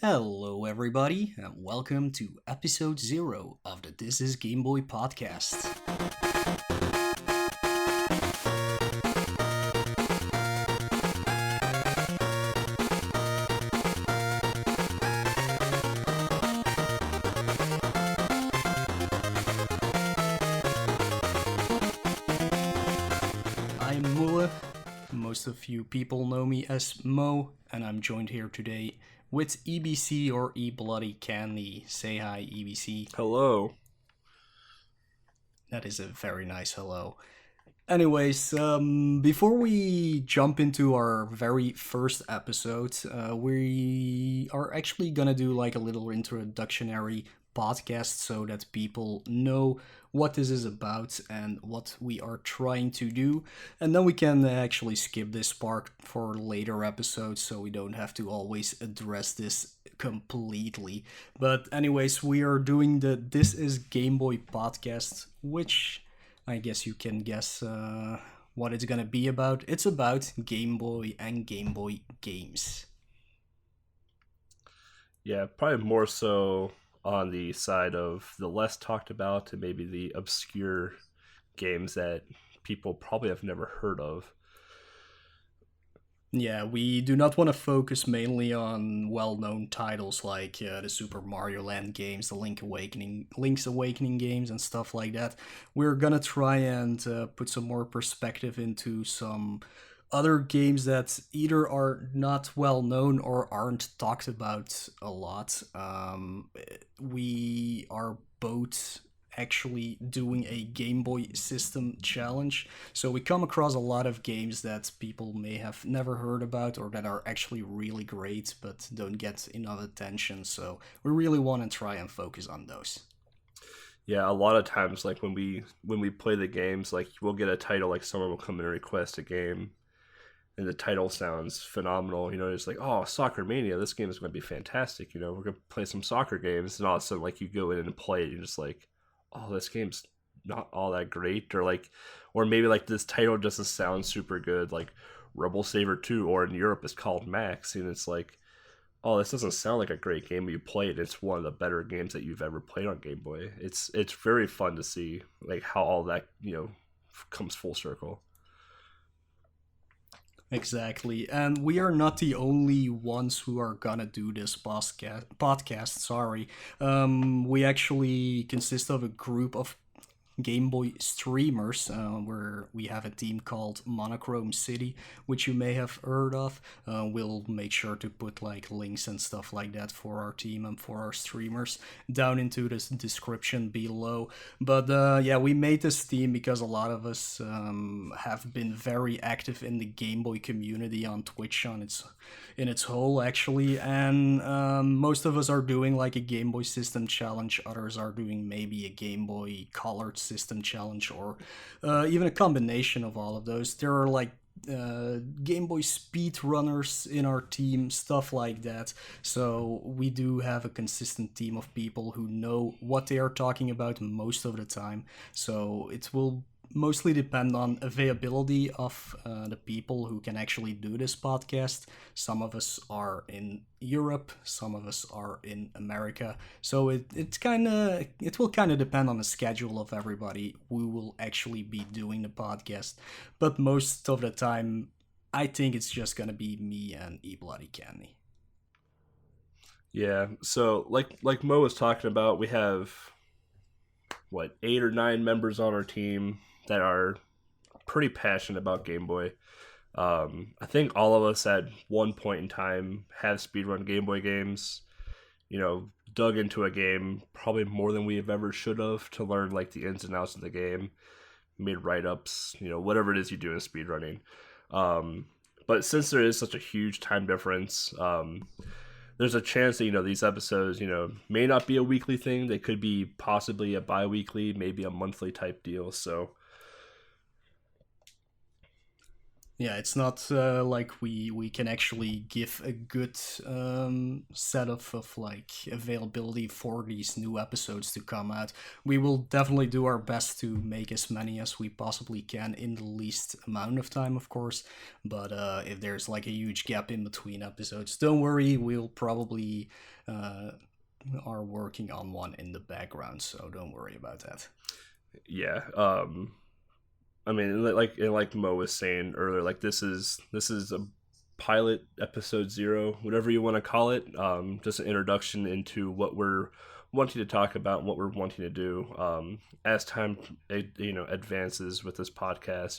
Hello, everybody, and welcome to episode 0 of the This is Game Boy podcast. I'm Moelle. Most of you people know me as Mo, and I'm joined here today with EBC or eBloodyCandy. Say hi, EBC. Hello. That is a very nice hello. Anyways, before we jump into our very first episode, we are actually gonna do like a little introductionary podcast so that people know what this is about and what we are trying to do. And then we can actually skip this part for later episodes so we don't have to always address this completely. But, anyways, we are doing the This is Game Boy podcast, which I guess you can guess what it's gonna be about. It's about Game Boy and Game Boy games. Yeah, probably more so on the side of the less talked about and maybe the obscure games that people probably have never heard of. Yeah, we do not want to focus mainly on well-known titles like the Super Mario Land games, the Link's Awakening games, and stuff like that. We're gonna try and put some more perspective into some other games that either are not well known or aren't talked about a lot. We are both actually doing a Game Boy System challenge. So we come across a lot of games that people may have never heard about or that are actually really great but don't get enough attention. So we really want to try and focus on those. Yeah, a lot of times like when we play the games, like we'll get a title, like someone will come in and request a game and the title sounds phenomenal, it's like, oh, Soccer Mania, this game is going to be fantastic, we're going to play some soccer games, and all of a sudden like you go in and play it, you're just like, oh, this game's not all that great, or maybe like this title doesn't sound super good, like Rebel Saver 2, or in Europe it's called Max, and it's like, oh, this doesn't sound like a great game. You play it, it's one of the better games that you've ever played on Game Boy. It's very fun to see like how all that comes full circle. Exactly, and we are not the only ones who are gonna do this podcast. Sorry, we actually consist of a group of Game Boy streamers, where we have a team called Monochrome City, which you may have heard of. We'll make sure to put like links and stuff like that for our team and for our streamers down into the description below. But yeah, we made this team because a lot of us have been very active in the Game Boy community on Twitch in its whole actually, and most of us are doing like a Game Boy System challenge. Others are doing maybe a Game Boy Colored System challenge, or even a combination of all of those. There are like Game Boy speed runners in our team, stuff like that. So we do have a consistent team of people who know what they are talking about most of the time. So it will mostly depend on availability of the people who can actually do this podcast. Some of us are in Europe, some of us are in America, so it will kind of depend on the schedule of everybody who will actually be doing the podcast. But most of the time, I think it's just gonna be me and eBloodyCandy. Yeah, so like Mo was talking about, we have 8 or 9 members on our team that are pretty passionate about Game Boy. I think all of us at one point in time have speedrun Game Boy games, dug into a game probably more than we have ever should have to learn like the ins and outs of the game, made write-ups, whatever it is you do in speedrunning. But since there is such a huge time difference, there's a chance that these episodes may not be a weekly thing. They could be possibly a bi-weekly, maybe a monthly type deal. So Yeah, it's not like we can actually give a good set of like availability for these new episodes to come out. We will definitely do our best to make as many as we possibly can in the least amount of time, of course. But if there's like a huge gap in between episodes, don't worry, we'll probably uh, are working on one in the background, so don't worry about that. Yeah. I mean, like Mo was saying earlier, like this is a pilot episode 0, whatever you want to call it. Just an introduction into what we're wanting to talk about and what we're wanting to do. As time advances with this podcast,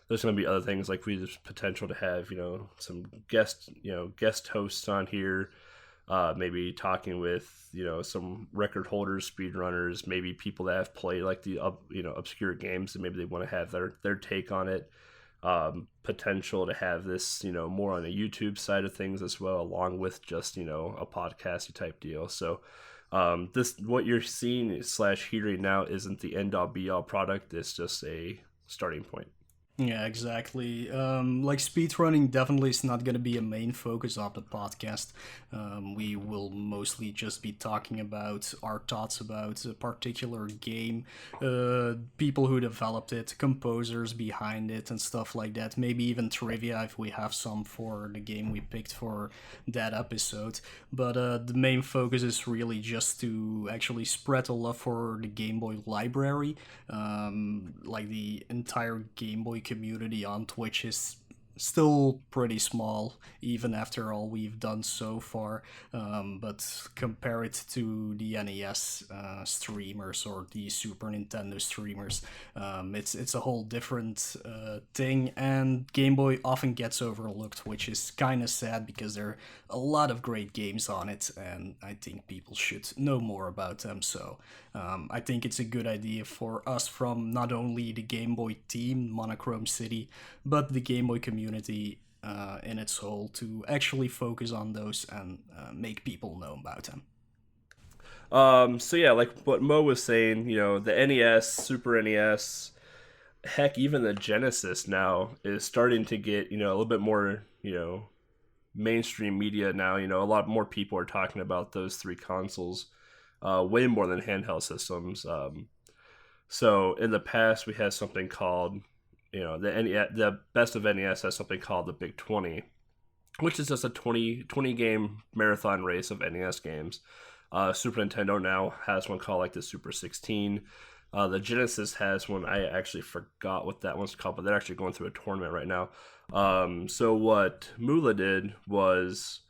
there's going to be other things like we just potential to have some guest hosts on here, maybe talking with some record holders, speedrunners, maybe people that have played like the obscure games, and maybe they want to have their take on it. Potential to have this more on a YouTube side of things as well, along with just a podcasty type deal. So this what you're seeing slash hearing now isn't the end all be all product. It's just a starting point. Yeah, exactly. Like speedrunning definitely is not going to be a main focus of the podcast. We will mostly just be talking about our thoughts about a particular game, people who developed it, composers behind it, and stuff like that. Maybe even trivia if we have some for the game we picked for that episode. But the main focus is really just to actually spread the love for the Game Boy library. Like the entire Game Boy community on Twitch is still pretty small, even after all we've done so far. But compare it to the NES streamers or the Super Nintendo streamers, it's a whole different thing. And Game Boy often gets overlooked, which is kind of sad because there are a lot of great games on it, and I think people should know more about them. So I think it's a good idea for us from not only the Game Boy team, Monochrome City, but the Game Boy community in its whole to actually focus on those and make people know about them. So yeah, like what Mo was saying, the NES, Super NES, heck, even the Genesis now is starting to get a little bit more mainstream media now. A lot more people are talking about those three consoles, way more than handheld systems. So in the past, we had something called the best of NES has something called the Big 20, which is just a 20 game marathon race of NES games. Super Nintendo now has one called like the Super 16. The Genesis has one. I actually forgot what that one's called, but they're actually going through a tournament right now. So what Mula did was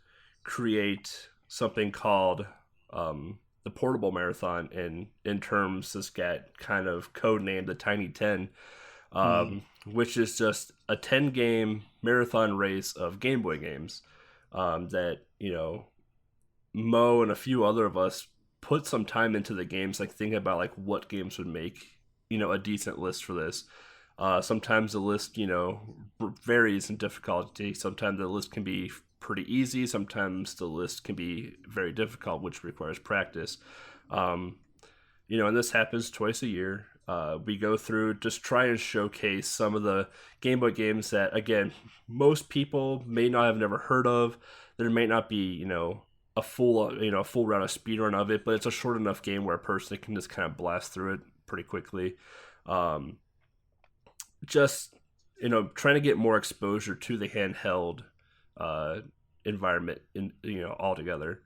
create something called the Portable Marathon, and in terms this got kind of codenamed the Tiny 10, which is just a 10 game marathon race of Game Boy games that Mo and a few other of us put some time into the games, like thinking about like what games would make a decent list for this. Sometimes the list varies in difficulty. Sometimes the list can be pretty easy. Sometimes the list can be very difficult, which requires practice. And this happens twice a year. We go through, just try and showcase some of the Game Boy games that, again, most people may not have never heard of. There may not be, a full round of speedrun of it, but it's a short enough game where a person can just kind of blast through it pretty quickly. Just trying to get more exposure to the handheld environment altogether.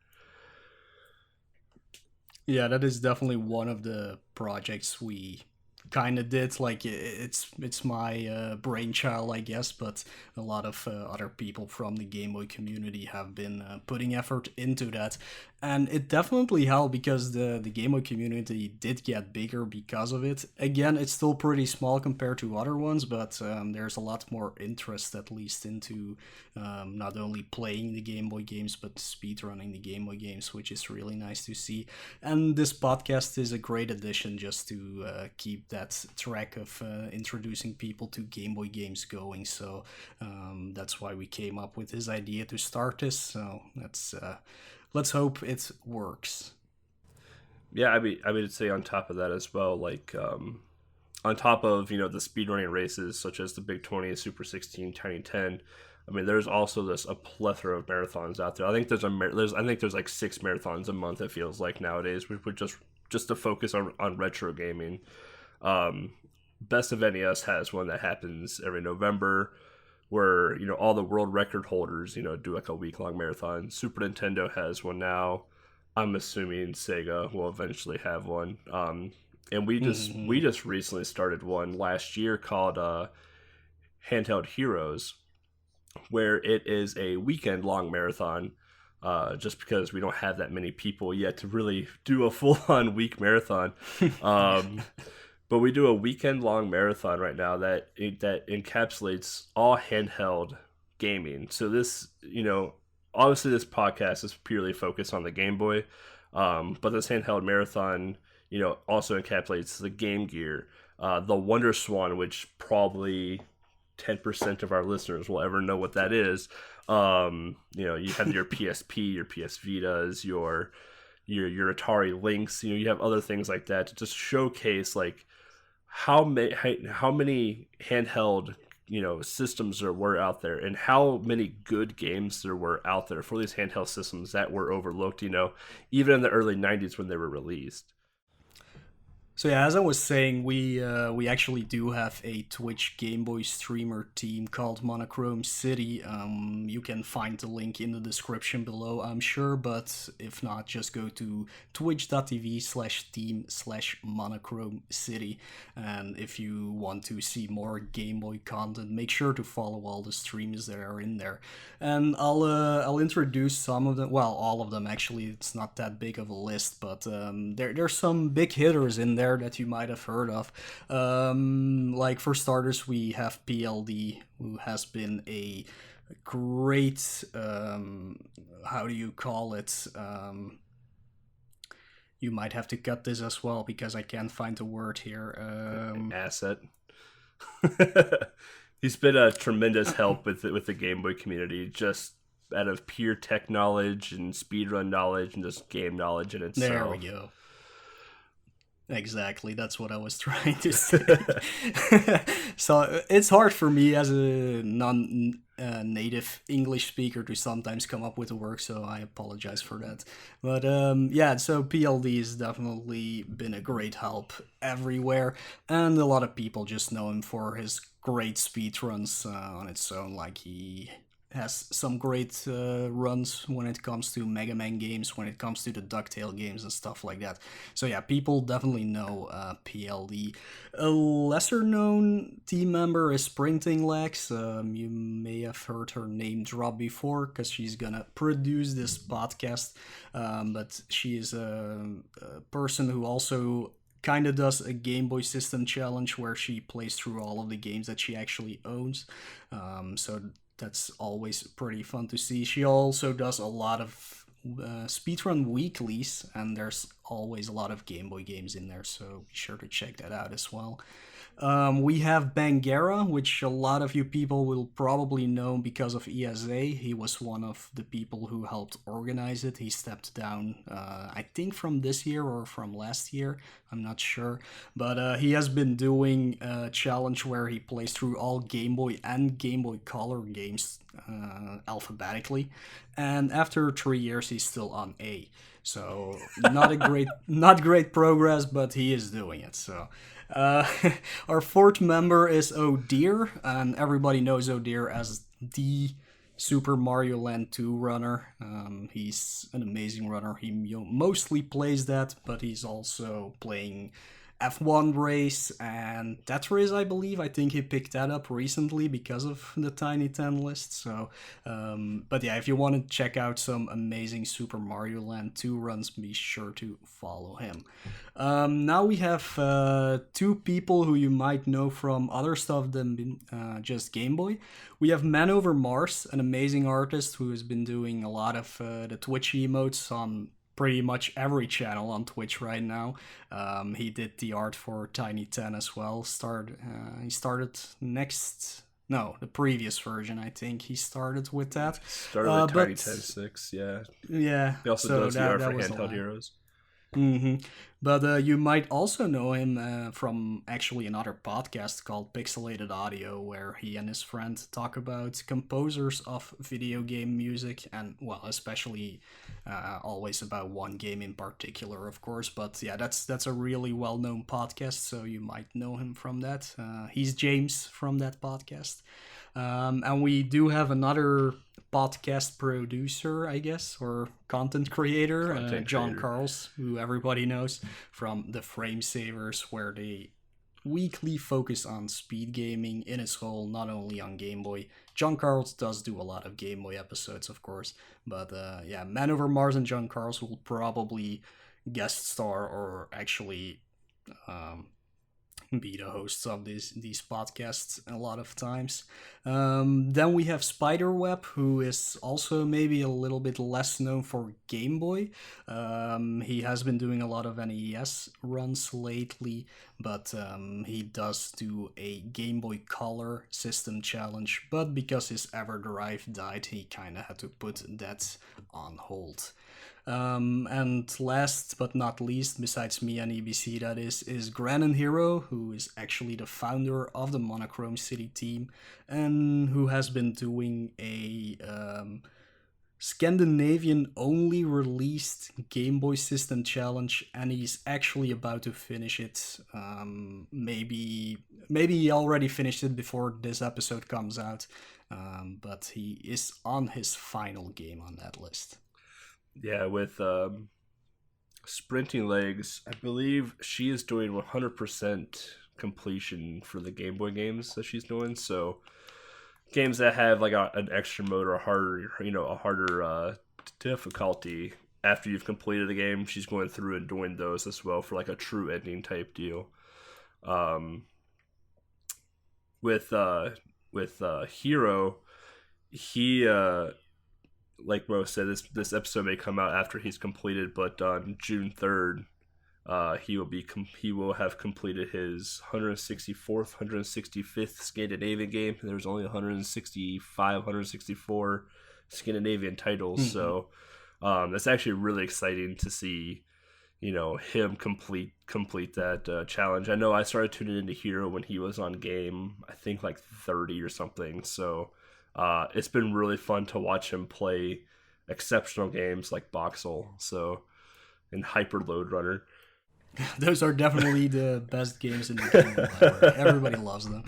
Yeah, that is definitely one of the projects we kind of did. Like it's my brainchild, I guess, but a lot of other people from the Game Boy community have been putting effort into that, and it definitely helped because the Game Boy community did get bigger because of it. Again, it's still pretty small compared to other ones, but there's a lot more interest, at least, into not only playing the Game Boy games but speedrunning the Game Boy games, which is really nice to see. And this podcast is a great addition just to keep that track of introducing people to Game Boy games going. So that's why we came up with this idea to start this. So let's hope it works. Yeah, I would say on top of that as well, like on top of the speedrunning races such as the Big 20, Super 16, Tiny 10. I mean, there's also this a plethora of marathons out there. I think there's like 6 marathons a month. It feels like nowadays, which would just to focus on retro gaming. Best of NES has one that happens every November, where all the world record holders do like a week-long marathon. Super Nintendo has one now. I'm assuming Sega will eventually have one. And we just recently started one last year called Handheld Heroes, where it is a weekend long marathon. Just because we don't have that many people yet to really do a full on week marathon. But we do a weekend long marathon right now that encapsulates all handheld gaming. So this, obviously this podcast is purely focused on the Game Boy, but this handheld marathon, also encapsulates the Game Gear, the Wonder Swan, which probably 10% of our listeners will ever know what that is. You have your PSP, your PS Vitas, your Atari Lynx. You have other things like that to just showcase like how many handheld systems there were out there, and how many good games there were out there for these handheld systems that were overlooked. Even in the early '90s when they were released. So yeah, as I was saying, we actually do have a Twitch Game Boy streamer team called Monochrome City. You can find the link in the description below, I'm sure, but if not, just go to twitch.tv/team/Monochrome City. And if you want to see more Game Boy content, make sure to follow all the streams that are in there. And I'll introduce some of them. Well, all of them actually. It's not that big of a list, but there's some big hitters in there that you might have heard of. Like for starters, we have PLD, who has been a great how do you call it? You might have to cut this as well because I can't find the word here. Asset. He's been a tremendous help with the Game Boy community, just out of pure tech knowledge and speedrun knowledge and just game knowledge in itself. There we go. Exactly, that's what I was trying to say. So it's hard for me as a non-native English speaker to sometimes come up with a word, so I apologize for that. But yeah, so PLD has definitely been a great help everywhere, and a lot of people just know him for his great speedruns on its own. Like he has some great runs when it comes to Mega Man games, when it comes to the DuckTale games and stuff like that. So yeah, people definitely know PLD. A lesser known team member is SprintingLegs. You may have heard her name drop before because she's gonna produce this podcast. But she is a person who also kind of does a Game Boy System challenge where she plays through all of the games that she actually owns. So that's always pretty fun to see. She also does a lot of speedrun weeklies, and there's always a lot of Game Boy games in there, so be sure to check that out as well. We have Bangera, which a lot of you people will probably know because of ESA. He was one of the people who helped organize it. He stepped down, I think from this year or from last year. I'm not sure. But he has been doing a challenge where he plays through all Game Boy and Game Boy Color games alphabetically. And after 3 years, he's still on A. So not great progress, but he is doing it. So our fourth member is O'Dear, and everybody knows O'Dear as the Super Mario Land 2 runner. He's an amazing runner. He mostly plays that, but he's also playing F1 race and Tetris, I believe. I think he picked that up recently because of the Tiny 10 list. So, but yeah, if you want to check out some amazing Super Mario Land 2 runs, be sure to follow him. Now we have two people who you might know from other stuff than just Game Boy. We have Man Over Mars, an amazing artist who has been doing a lot of the Twitch emotes on pretty much every channel on Twitch right now. He did the art for Tiny 10 as well. He started the previous version, I think he started with that. Started with Tiny 10.6, yeah. Yeah. He also does the art for Handheld Heroes. hmm But you might also know him from actually another podcast called Pixelated Audio, where he and his friend talk about composers of video game music, and well, especially always about one game in particular, of course. But yeah, that's a really well-known podcast, so you might know him from that. He's James from that podcast. And we do have another podcast producer, I guess, or content creator, Content John creator. Carls, who everybody knows from the Frame Savers, where they weekly focus on speed gaming in its whole, not only on Game Boy. John Carls does do a lot of Game Boy episodes, of course, but yeah, Man Over Mars and John Carls will probably guest star or actually um, be the hosts of these podcasts a lot of times. Then we have Spiderweb, who is also maybe a little bit less known for Game Boy. He has been doing a lot of NES runs lately, but he does do a Game Boy Color system challenge. But because his EverDrive died, he kind of had to put that on hold. And last but not least, besides me and EBC, that is Granon Hero, who is actually the founder of the Monochrome City team, and who has been doing a Scandinavian only released Game Boy System challenge, and he's actually about to finish it. Maybe he already finished it before this episode comes out, but he is on his final game on that list. Yeah, with Sprinting Legs, I believe she is doing 100% completion for the Game Boy games that she's doing. So games that have like an extra mode or a harder difficulty after you've completed the game, she's going through and doing those as well for like a true ending type deal. Um, with Hero, he like Mo said, this episode may come out after he's completed, but on June 3rd, he will have completed his 164th, 165th Scandinavian game. There's only 165, 164 Scandinavian titles, Mm-hmm. so that's actually really exciting to see. Him complete that challenge. I know I started tuning into Hero when he was on game, I think like 30 or something. So it's been really fun to watch him play exceptional games like Boxel, and Hyper Load Runner. Those are definitely the best games in the Game Boy library. Everybody loves them.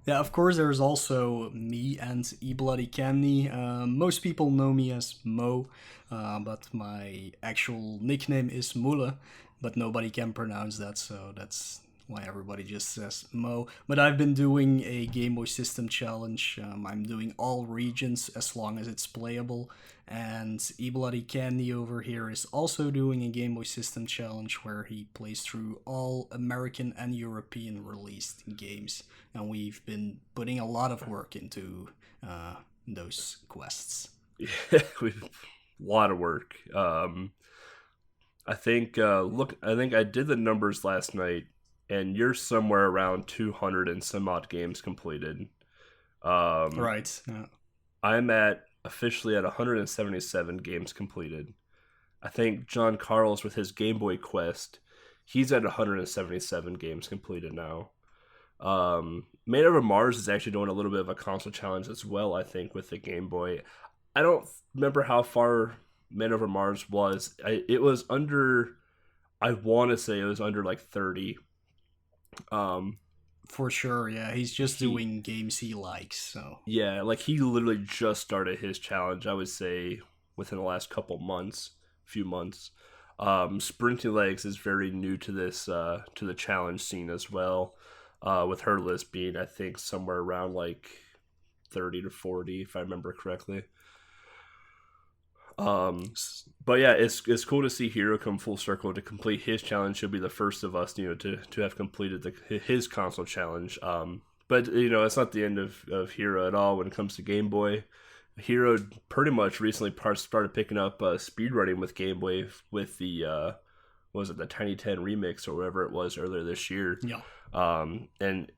Yeah, of course, there's also me and eBloodyCandy. Most people know me as Mo, but my actual nickname is Mule, but nobody can pronounce that, so that's why everybody just says Mo. But I've been doing a Game Boy System challenge. I'm doing all regions as long as it's playable. And eBloodyCandy over here is also doing a Game Boy System challenge where he plays through all American and European released games. And we've been putting a lot of work into those quests. Yeah, we've a lot of work. I think I did the numbers last night, and you're somewhere around 200 and some odd games completed. Right. Yeah. I'm at officially at 177 games completed. I think John Carlos with his Game Boy Quest, he's at 177 games completed now. Man Over Mars is actually doing a little bit of a console challenge as well, I think, with the Game Boy. I don't remember how far Man Over Mars was. It was under, I want to say it was under like 30. For sure, yeah. He's just He, doing games he likes, so. yeah, like he literally just started his challenge, I would say, within the last few months. Sprinting Legs is very new to to the challenge scene as well. With her list being, I think, somewhere around like 30 to 40, if I remember correctly. But yeah, it's cool to see Hero come full circle to complete his challenge. He'll be the first of us, to have completed his console challenge. But it's not the end of Hero at all when it comes to Game Boy. Hero pretty much recently started picking up speedrunning with Game Boy with the what was it, the Tiny 10 remix or whatever it was earlier this year. Yeah. And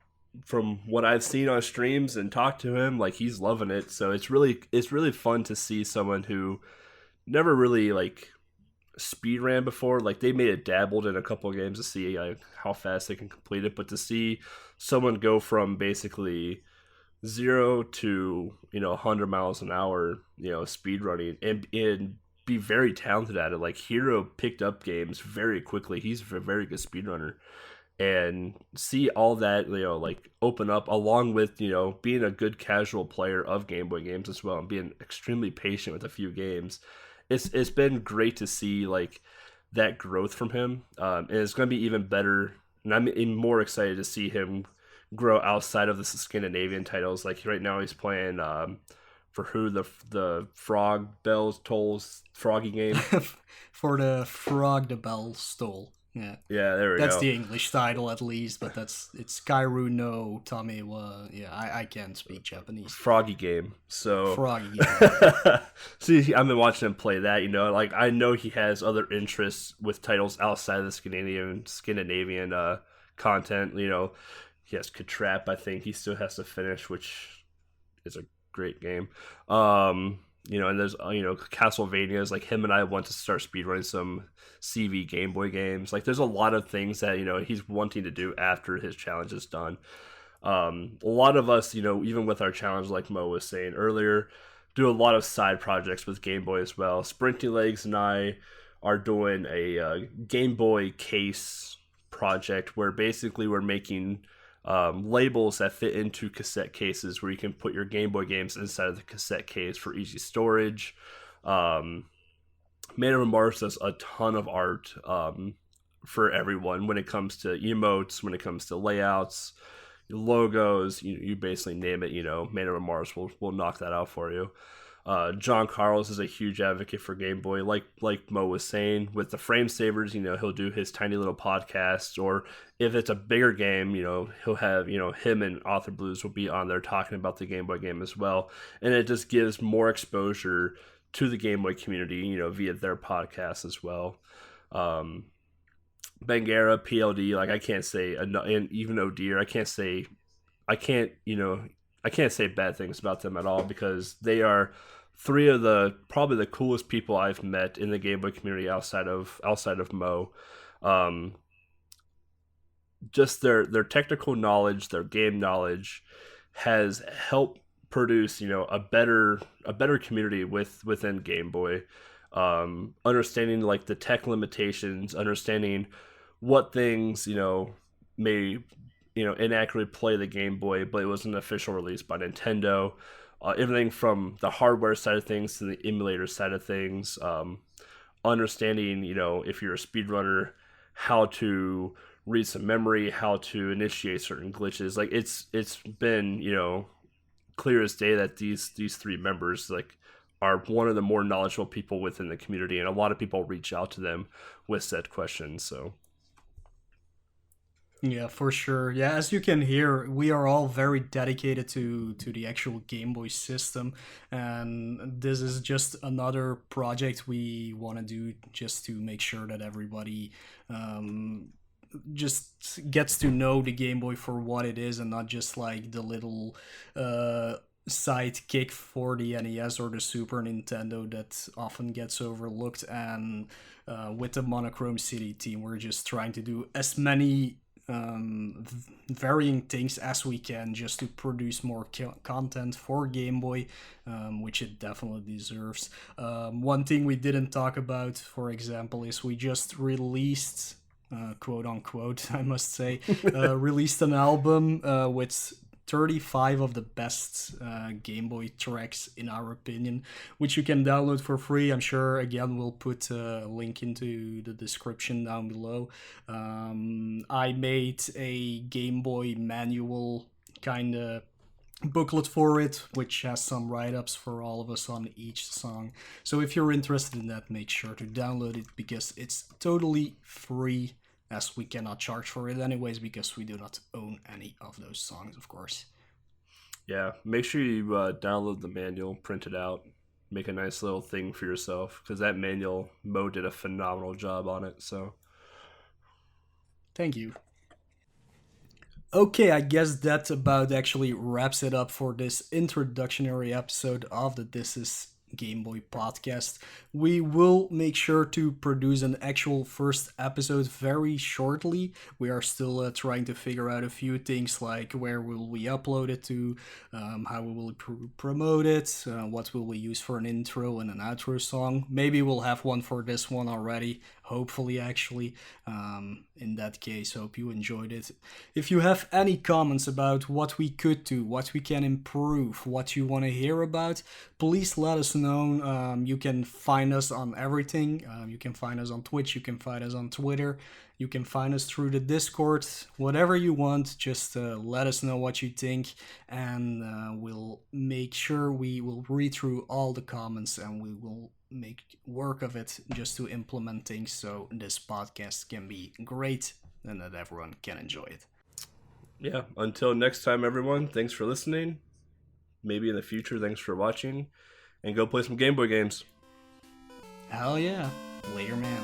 from what I've seen on streams and talked to him, like he's loving it. So it's really fun to see someone who never really like speed ran before. Like they may have dabbled in a couple of games to see how fast they can complete it, but to see someone go from basically 0 to 100 miles an hour, speed running and be very talented at it. Like Hero picked up games very quickly. He's a very good speed runner, and see all that like open up along with being a good casual player of Game Boy games as well and being extremely patient with a few games. It's been great to see like that growth from him, and it's going to be even better. And I'm even more excited to see him grow outside of the Scandinavian titles. Like right now, he's playing for who the Frog Bells Tolls Froggy game. For the Frog the Bell Stole. Yeah. Yeah, there we That's go. the English title at least, but it's Kairu no Tamewa. Yeah, I can't speak Japanese. Froggy game. So Froggy game. see, I've been watching him play that. Like I know he has other interests with titles outside of the Scandinavian content. He has Katrap. I think he still has to finish, which is a great game. And there's Castlevanias. Like him and I want to start speedrunning some CV Game Boy games. Like there's a lot of things that he's wanting to do after his challenge is done. A lot of us, even with our challenge, like Mo was saying earlier, do a lot of side projects with Game Boy as well. SprintingLegs and I are doing a Game Boy case project where basically we're making labels that fit into cassette cases where you can put your Game Boy games inside of the cassette case for easy storage. Man of Mars does a ton of art for everyone when it comes to emotes, when it comes to layouts, logos, you basically name it, Man of Mars will knock that out for you. John Carlos is a huge advocate for Game Boy, like Mo was saying with the frame savers. He'll do his tiny little podcast, or if it's a bigger game, he'll have him and Author Blues will be on there talking about the Game Boy game as well, and it just gives more exposure to the Game Boy community, via their podcast as well. Bangera, PLD, like I can't say, and even Odeer, I can't say bad things about them at all because they are three of probably the coolest people I've met in the Game Boy community outside of Mo. Just their technical knowledge, their game knowledge has helped produce a better community within Game Boy. Understanding like the tech limitations, understanding what things may inaccurately play the Game Boy, but it was an official release by Nintendo. Everything from the hardware side of things to the emulator side of things. Understanding, if you're a speedrunner, how to read some memory, how to initiate certain glitches. Like it's been, clear as day that these three members like are one of the more knowledgeable people within the community, and a lot of people reach out to them with said questions. So. Yeah, for sure. Yeah, as you can hear, we are all very dedicated to the actual Game Boy system, and this is just another project we want to do just to make sure that everybody just gets to know the Game Boy for what it is and not just like the little sidekick for the NES or the Super Nintendo that often gets overlooked. And with the Monochrome City team, we're just trying to do as many varying things as we can just to produce more content for Game Boy, which it definitely deserves. One thing we didn't talk about, for example, is we just released, quote unquote, I must say, released an album with 35 of the best Game Boy tracks, in our opinion, which you can download for free. I'm sure, again, we'll put a link into the description down below. I made a Game Boy manual kind of booklet for it, which has some write-ups for all of us on each song. So if you're interested in that, make sure to download it because it's totally free, as we cannot charge for it anyways because we do not own any of those songs, of course. Yeah, make sure you download the manual, print it out, make a nice little thing for yourself, because that manual, Mo did a phenomenal job on it, so. Thank you. Okay, I guess that about actually wraps it up for this introductory episode of the This Is Game Boy podcast. We will make sure to produce an actual first episode very shortly. We are still trying to figure out a few things like where will we upload it to, how we will promote it, what will we use for an intro and an outro song. Maybe we'll have one for this one already, hopefully, actually. In that case, hope you enjoyed it. If you have any comments about what we could do, what we can improve, what you want to hear about, please let us know. You can find us on everything. You can find us on Twitch, you can find us on Twitter, you can find us through the Discord. Whatever you want, just let us know what you think, and we'll make sure we will read through all the comments, and we will make work of it just to implement things so this podcast can be great and that everyone can enjoy it. Yeah, until next time, everyone, thanks for listening. Maybe in the future, thanks for watching. And go play some Game Boy games. Hell yeah. Later, man.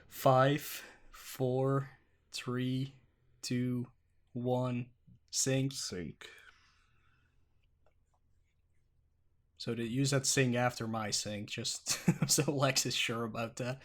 5, 4, 3, 2, 1, sync. Sync. So you said sync after my sync, just so Lex is sure about that.